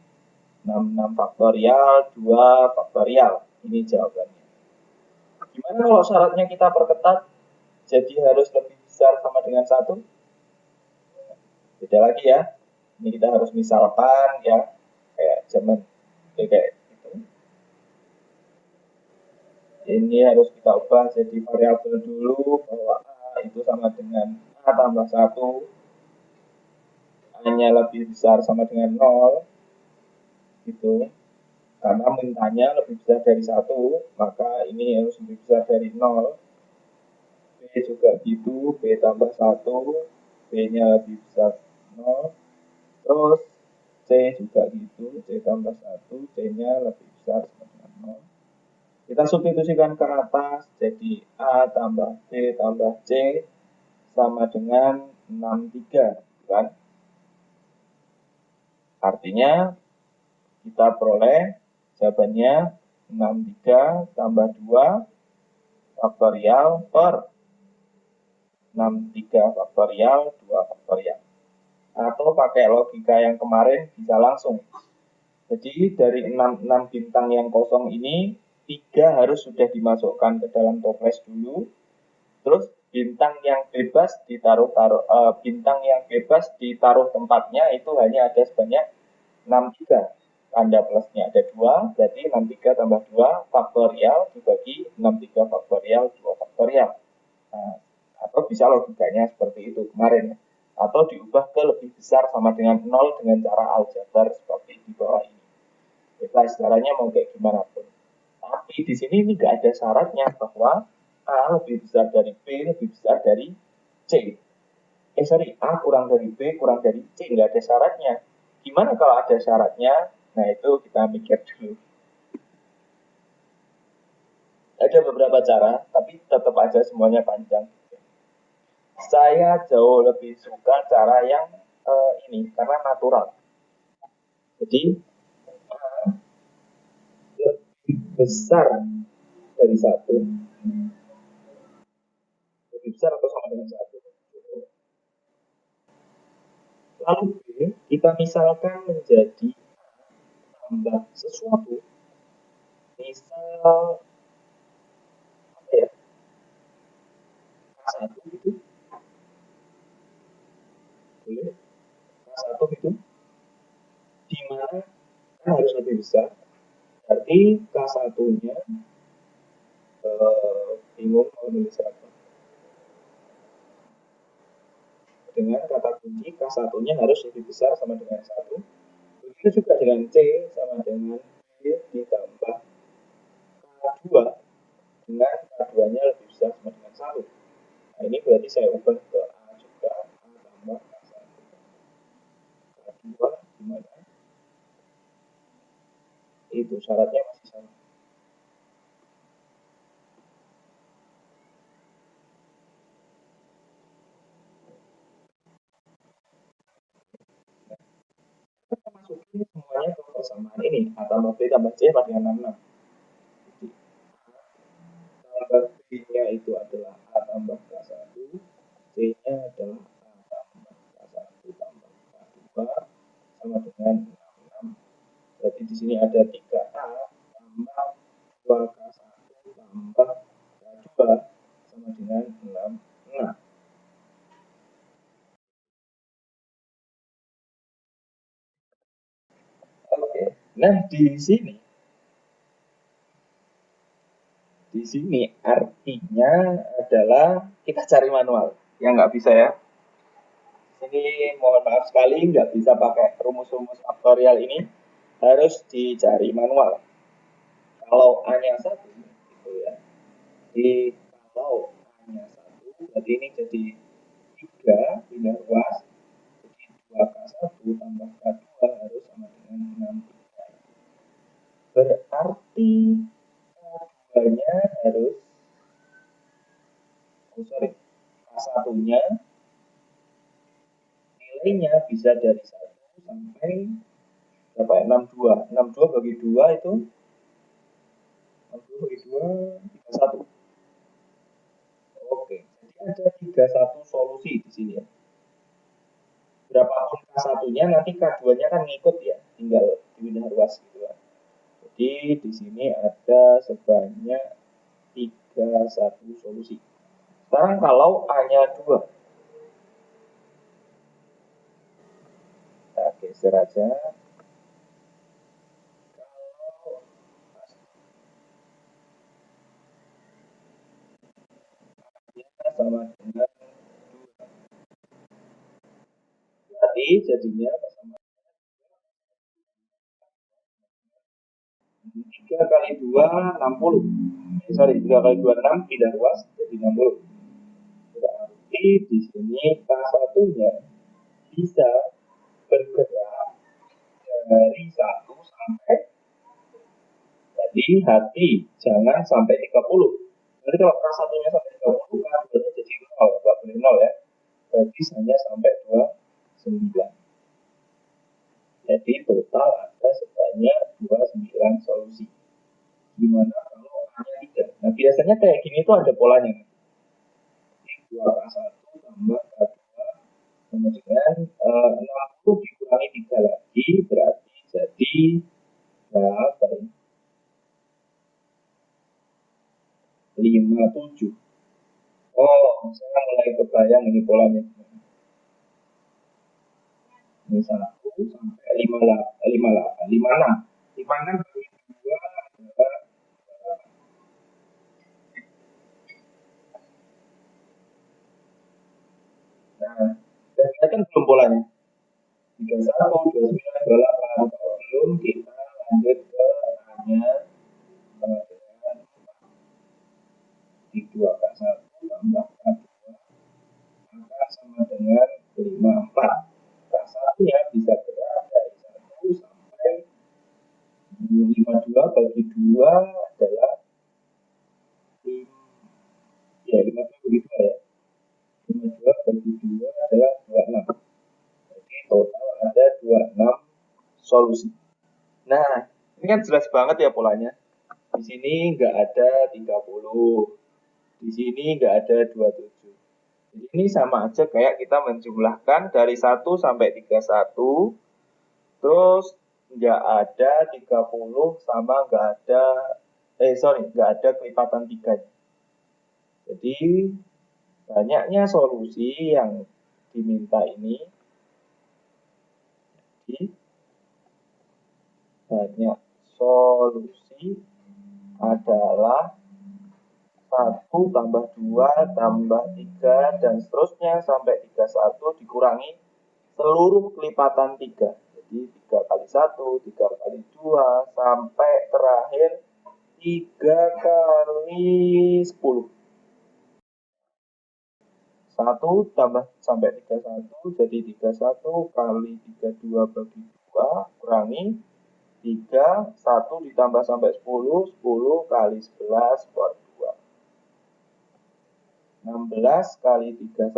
66 faktorial 2 faktorial. Ini jawabannya. Gimana kalau syaratnya kita perketat, jadi harus lebih besar sama dengan 1? Beda lagi ya. Ini kita harus misalkan ya, kayak zaman kayak gitu. Ini harus kita ubah jadi variabel dulu, bahwa A itu sama dengan A tambah 1, A-nya lebih besar sama dengan 0, gitu. Karena mintanya lebih besar dari 1, maka ini harus lebih besar dari 0. B juga gitu, B tambah 1, B-nya lebih besar 0. Terus C juga gitu, C tambah 1, C-nya lebih besar sama dengan 0. Kita substitusikan ke atas, jadi A tambah B tambah C sama dengan 63, kan? Artinya kita peroleh jawabannya 63 tambah 2 faktorial per 63 faktorial 2 faktorial. Atau pakai logika yang kemarin bisa langsung. Jadi dari 66 bintang yang kosong ini, 3 harus sudah dimasukkan ke dalam toples dulu. Terus bintang yang bebas ditaruh tempatnya itu hanya ada sebanyak 63. Tanda plusnya ada 2, berarti 63 tambah 2 faktorial dibagi 63 faktorial 2 faktorial. Nah, atau bisa logikanya seperti itu kemarin. Atau diubah ke lebih besar sama dengan 0 dengan cara aljabar seperti di bawah ini. Bebas caranya mau kayak gimana pun. Tapi di sini ini nggak ada syaratnya bahwa A lebih besar dari B, lebih besar dari C. A kurang dari B, kurang dari C, nggak ada syaratnya. Gimana kalau ada syaratnya? Nah, itu kita mikir dulu. Ada beberapa cara, tapi tetap aja semuanya panjang. Saya jauh lebih suka cara yang ini, karena natural. Jadi, lebih besar dari 1. Lebih besar atau sama dengan 1. Lalu B, kita misalkan menjadi tambah sesuatu, misal apa ya, K1 gitu, boleh, K1 gitu, di mana kan harus lebih besar, berarti K1-nya bingung mau nulis apa. Dengan kata kunci K1-nya harus lebih besar sama dengan 1. Begitu juga dengan C sama dengan B ditambah K2 dengan K2-nya lebih besar sama dengan 1. Nah, ini berarti saya ubah ke A juga, A tambah K1. K2 gimana? Itu syaratnya masih sama. Nah, kita masukin semuanya ke persamaan ini. A tambah B tambah C sama dengan 66. Tambah B-nya itu adalah A tambah K1, C-nya adalah A tambah K1 tambah K2 sama dengan 66. Berarti di sini ada 3A tambah 2K1 tambah K2 sama dengan 66. Oke. Nah, di sini artinya adalah kita cari manual. Ya nggak bisa ya. Ini mohon maaf sekali nggak bisa pakai rumus-rumus faktorial ini, harus dicari manual. Kalau A-nya 1 gitu ya. Kalau A-nya 1 berarti ini jadi 3 pindah ruas. Jadi 2K1 tambah K2 harus sama dengan 63. Berarti K2-nya harus K1-nya nilainya bisa dari 1 sampai berapa ya? 62. 62 bagi 2 itu 62 bagi 2 31. Oke. ada 31 solusi di sini ya. Berapapun K1-nya, nanti K2-nya kan ngikut ya, tinggal dipindah ruas gitu kan. Jadi di sini ada sebanyak 31 solusi. Sekarang kalau A-nya 2, kita geser aja. Sama dengan tadi jadinya sama 3 kali 2 60. Sorry, 3 kali 2 6, pindah ruas jadi 60. Berarti di sini K1-nya bisa bergerak dari 1 sampai, jadi hati jangan sampai 30. Nanti kalau K1-nya sampai 30, K2-nya jadi 0, nggak boleh 0 ya. Berarti hanya sampai 29. Jadi total ada sebanyak 29 solusi. Gimana kalau A-nya 3? Nah, biasanya kayak gini tuh ada polanya. 2K1 tambah K2 sama dengan 60 dikurangi 3 lagi, berarti jadi berapa ini? 57. Oh, saya mulai kebayang ini polanya. Ini 1 sampai 58, 56. 56 bagi 2 adalah, nah, kelihatan belum polanya? 31, 29, 28. Kalau belum, kita lanjut ke A-nya sama dengan di 2K1 tambah K2 maka sama dengan 54. K1 ya bisa gerak dari 1 sampai 52 bagi 2 adalah 5, ya 52 bagi 2 ya. 52 bagi 2 adalah 26. Jadi total ada 26 solusi. Nah, ini kan jelas banget ya polanya. Di sini nggak ada 30. Di sini nggak ada 27. Jadi ini sama aja kayak kita menjumlahkan dari 1 sampai 31. Terus nggak ada 30 sama nggak ada, nggak ada kelipatan 3. Jadi banyaknya solusi yang diminta ini, banyak solusi adalah 1 tambah 2 tambah 3 dan seterusnya sampai 31 dikurangi seluruh kelipatan 3. Jadi 3 kali 1, 3 kali 2 sampai terakhir 3 kali 10. 1 tambah sampai 31 jadi 31 kali 32 bagi 2 kurangi 3, 1 ditambah sampai 10, 10 kali 11 per 2. 16 kali 31,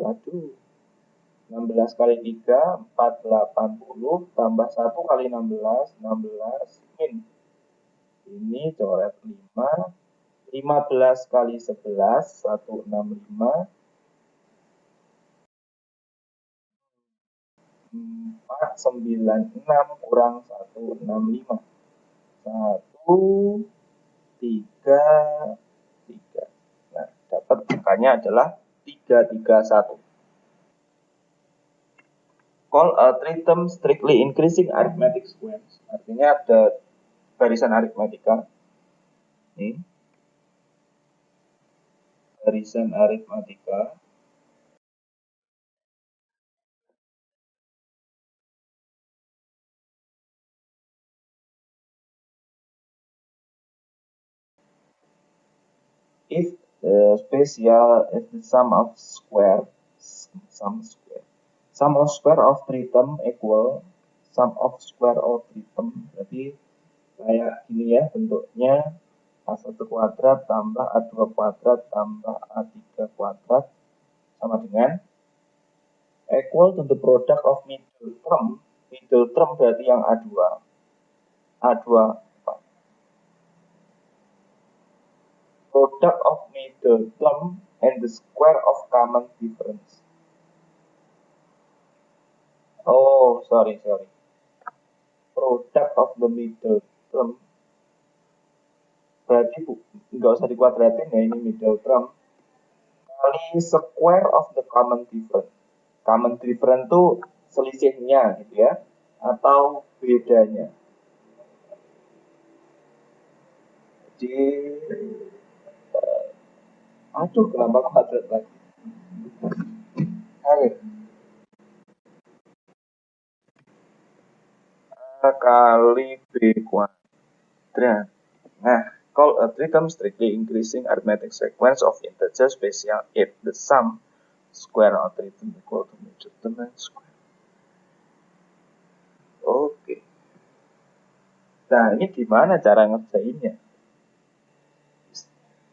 aduh. 16 kali 3, 480, tambah 1 kali 16, 16 min. Ini coret 5, 15 kali 11, 165, 496 kurang 165. 1, 3, 3. Nah, dapat angkanya adalah 331. Call a tritem strictly increasing arithmetic squares. Artinya ada barisan aritmatika. Ini barisan aritmatika. If the sum of square of tritem equal sum of square of tritem, berarti kayak gini ya bentuknya, A1 kuadrat tambah A2 kuadrat tambah A3 kuadrat sama dengan equal to the product of middle term. Middle term berarti yang A2 product of middle term and the square of common difference. Oh, sorry. Product of the middle term. Berarti nggak usah dikuadratin ya, ini middle term. Kali square of the common difference. Common difference itu selisihnya gitu ya, atau bedanya. Jadi, aduh kenapa kuadrat lagi? Oke. A kali B kuadrat. Nah, call a three-term strictly increasing arithmetic sequence of integer special if the sum square of three term equal to major term and square. Oke. Nah, ini gimana cara ngerjainnya?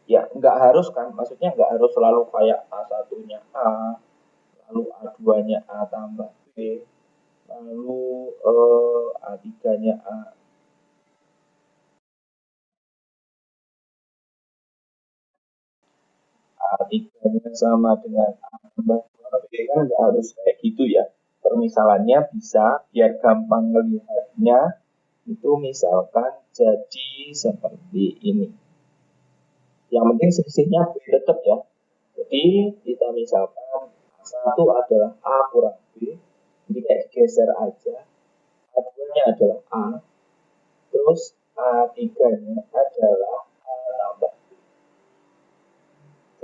Ya, nggak harus kan, maksudnya nggak harus selalu kayak A1-nya A, lalu A2-nya A tambah B, lalu A3-nya A. A3-nya sama dengan A tambah B, kan nggak harus kayak gitu ya. Permisalannya bisa, biar gampang melihatnya, itu misalkan jadi seperti ini. Yang penting selisihnya B tetap ya. Jadi kita misalkan A1 adalah A kurang B, jadi kayak geser aja. A2-nya adalah A, terus A3-nya adalah A tambah B.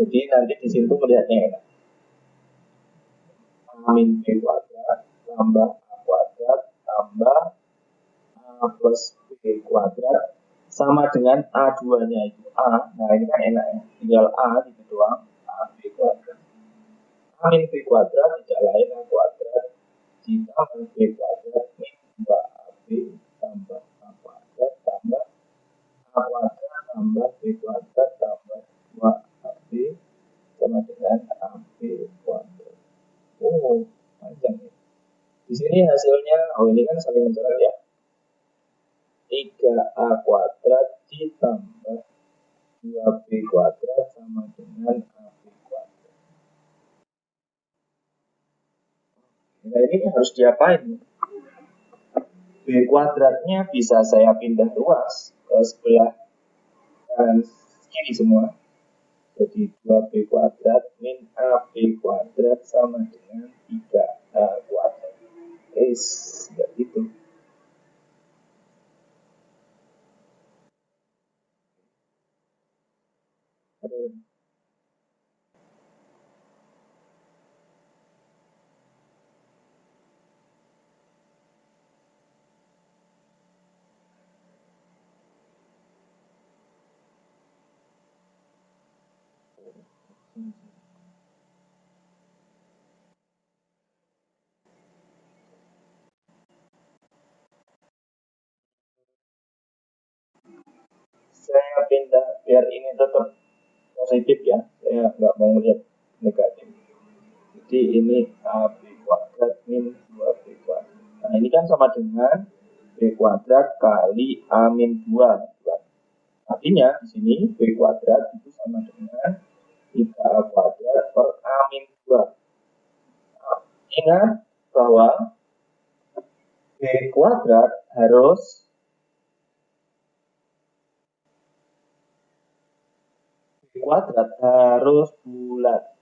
Jadi nanti di situ melihatnya enak. A min B kuadrat tambah A kuadrat tambah A plus B kuadrat sama dengan A2-nya itu A. Nah ini kan enak ya, tinggal A gitu doang, A B kuadrat. A min B kuadrat tidak lain A kuadrat ditambah B kuadrat min 2AB tambah A kuadrat tambah A kuadrat tambah B kuadrat tambah 2AB sama dengan AB kuadrat. Oh, panjang ya. Di sini hasilnya, oh ini kan saling mencoret ya. 3A kuadrat ditambah 2B kuadrat sama dengan AB kuadrat. Nah ini harus diapain? B kuadratnya bisa saya pindah luas ke sebelah kanan kiri semua. Jadi 2B kuadrat min AB kuadrat sama dengan 3A kuadrat. Enggak gitu. Saya pindah biar ini tetap positif ya, saya nggak mau melihat negatif. Jadi ini AB kuadrat min 2B kuadrat. Nah ini kan sama dengan B kuadrat kali A min 2. Artinya di sini B kuadrat itu sama dengan 3A kuadrat per A min 2. Nah, ingat bahwa B kuadrat harus bulat.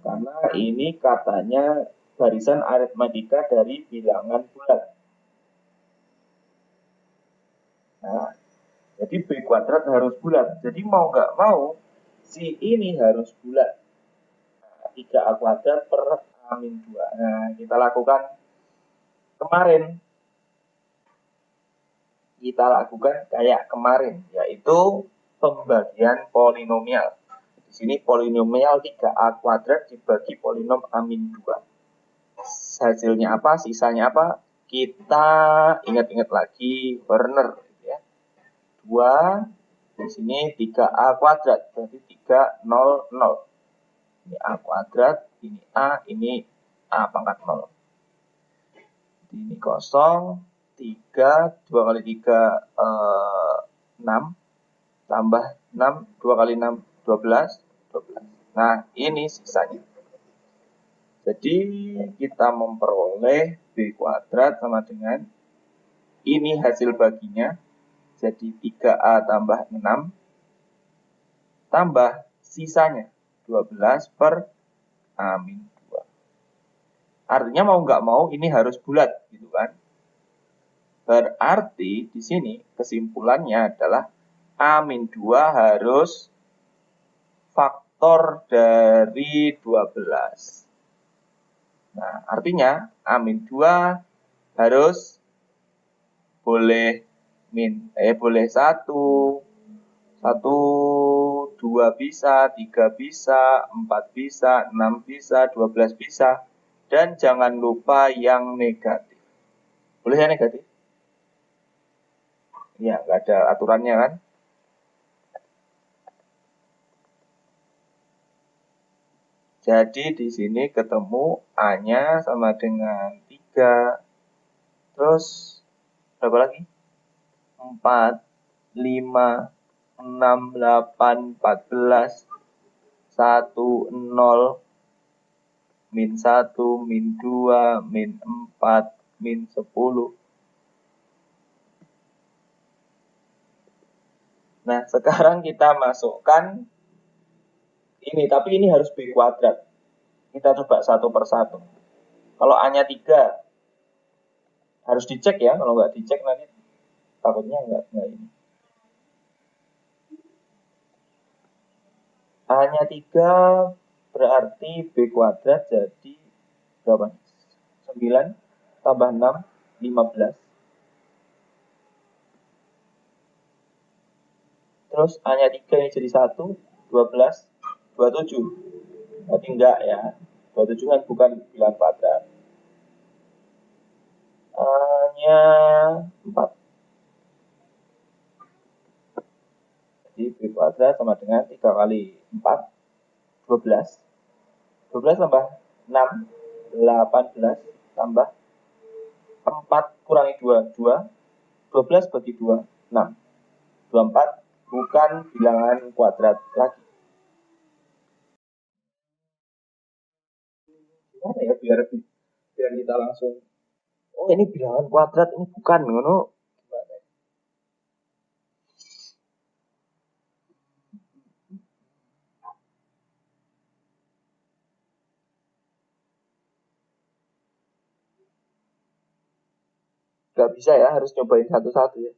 Karena ini katanya barisan aritmatika dari bilangan bulat. Nah, jadi B kuadrat harus bulat. Jadi mau nggak mau, si ini harus bulat. Nah, 3A kuadrat per A min 2. Nah, kita lakukan kemarin. Kayak kemarin, yaitu pembagian polinomial. Di sini polinomial 3A kuadrat dibagi polinom A min 2. Hasilnya apa? Sisanya apa? Kita ingat-ingat lagi Werner. 2 di sini 3A kuadrat berarti 3 0 0. Ini A kuadrat, ini A, ini A pangkat 0. Ini kosong, 3 2 kali 3 6 tambah 6 2 kali 6 12 12. Nah, ini sisanya. Jadi, kita memperoleh B kuadrat sama dengan ini hasil baginya. Jadi, 3A tambah 6 tambah sisanya 12 per A-2. Artinya mau nggak mau ini harus bulat, gitu kan? Berarti di sini kesimpulannya adalah A-2 harus faktor dari 12. Nah, artinya A-2 harus boleh boleh 1, 2 bisa, 3 bisa, 4 bisa, 6 bisa, 12 bisa. Dan jangan lupa yang negatif. Boleh ya negatif? Ya, nggak ada aturannya kan? Jadi di sini ketemu A-nya sama dengan 3. Terus berapa lagi? 4, 5, 6, 8, 14, 1, 0, min 1, min 2, min 4, min 10. Nah, sekarang kita masukkan ini, tapi ini harus B kuadrat. Kita coba satu per satu. Kalau A-nya 3, harus dicek ya. Kalau nggak dicek nanti takutnya nggak ini. A-nya 3 berarti B kuadrat jadi berapa? 9 tambah 6, 15. Terus A-nya 3 ini jadi 1, 12, 27. Berarti enggak ya. 27 kan bukan bilangan kuadrat. A-nya 4. Jadi B kuadrat sama dengan 3 kali 4, 12. 12 tambah 6, 18 tambah 4 kurangi 2, 2. 12 bagi 2, 6. 24 bukan bilangan kuadrat lagi. Gimana ya biar kita langsung, oh ini bilangan kuadrat, ini bukan, ngono. Gak bisa ya, harus cobain satu-satu ya.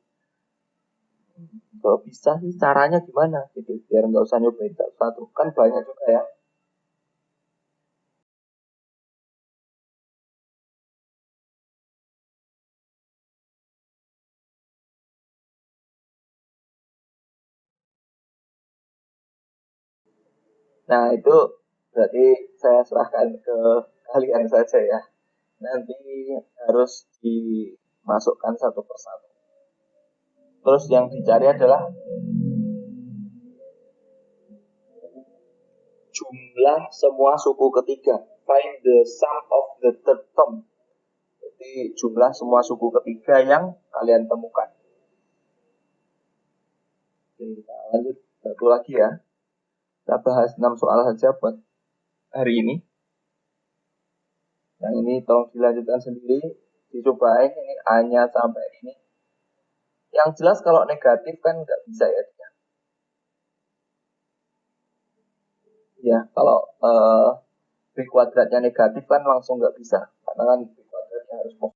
Kalau bisa sih caranya gimana gitu, biar nggak usah nyobain satu-satu, kan banyak juga ya. Nah itu berarti saya serahkan ke kalian saja ya. Nanti harus dimasukkan satu persatu. Terus yang dicari adalah jumlah semua suku ketiga. Find the sum of the third term. Jadi jumlah semua suku ketiga yang kalian temukan. Oke, kita lanjut satu lagi ya. Kita bahas 6 soal saja buat hari ini. Yang ini tolong dilanjutkan sendiri, dicobain ini A-nya sampai ini. Yang jelas kalau negatif kan nggak bisa ya. Ya, kalau B kuadratnya negatif kan langsung nggak bisa. Karena kan B kuadratnya harus positif.